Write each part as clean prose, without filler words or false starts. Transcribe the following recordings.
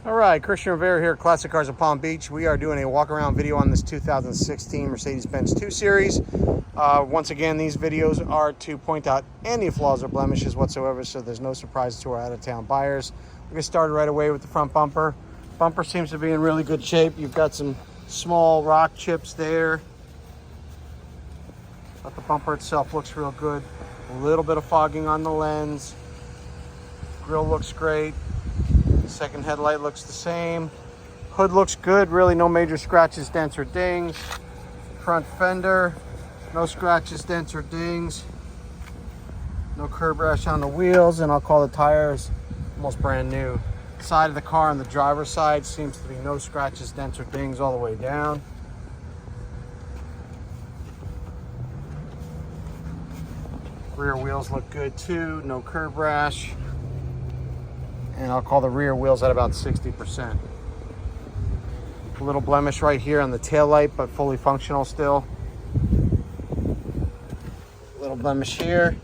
All right, Christian Rivera here at Classic Cars of Palm Beach. We are doing a walk around video on this 2016 Mercedes-Benz 2 Series. Once again, these videos are to point out any flaws or blemishes whatsoever, so there's no surprise to our out-of-town buyers. We're gonna start right away with the front bumper. Bumper seems to be in really good shape. You've got some small rock chips there, but the bumper itself looks real good. A little bit of fogging on the lens. Grille looks great. Second headlight looks the same. Hood looks good, really no major scratches, dents, or dings. Front fender, no scratches, dents, or dings. No curb rash on the wheels, and I'll call the tires almost brand new. Side of the car on the driver's side seems to be no scratches, dents, or dings all the way down. Rear wheels look good too, no curb rash. And I'll call the rear wheels at about 60%. A little blemish right here on the tail light, but fully functional still. A little blemish here.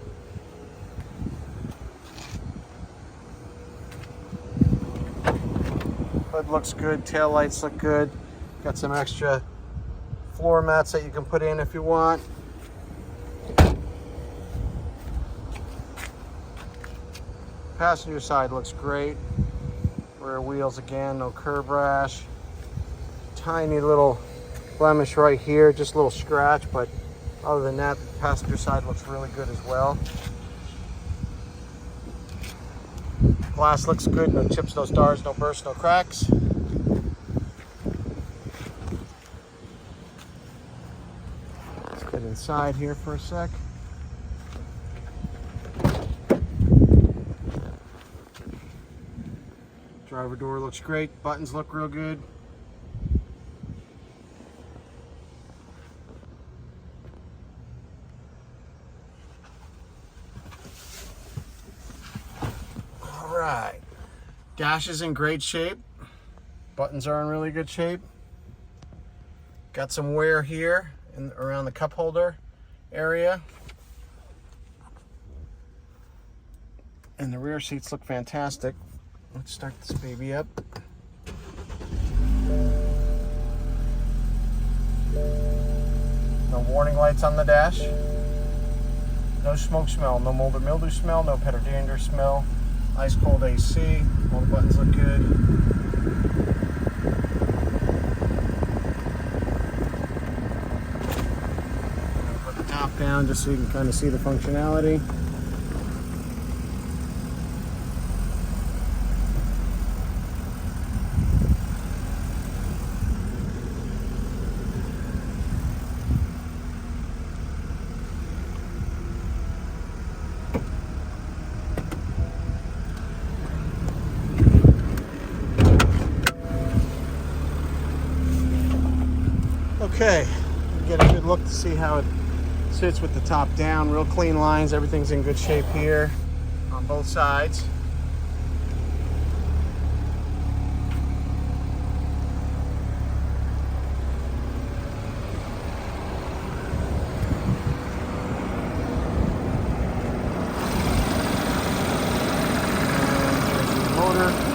Hood looks good, tail lights look good. Got some extra floor mats that you can put in if you want. Passenger side looks great. Rear wheels again, no curb rash. Tiny little blemish right here, just a little scratch, but other than that, the passenger side looks really good as well. Glass looks good, no chips, no stars, no bursts, no cracks. Let's get inside here for a sec. Driver door looks great. Buttons look real good. All right. Dash is in great shape. Buttons are in really good shape. Got some wear here around the cup holder area. And the rear seats look fantastic. Let's start this baby up. No warning lights on the dash. No smoke smell, no mold or mildew smell, no pet or dander smell. Ice cold AC. All the buttons look good. Put the top down just so you can kind of see the functionality. Okay, get a good look to see how it sits with the top down. Real clean lines, everything's in good shape here on both sides. And there's the motor.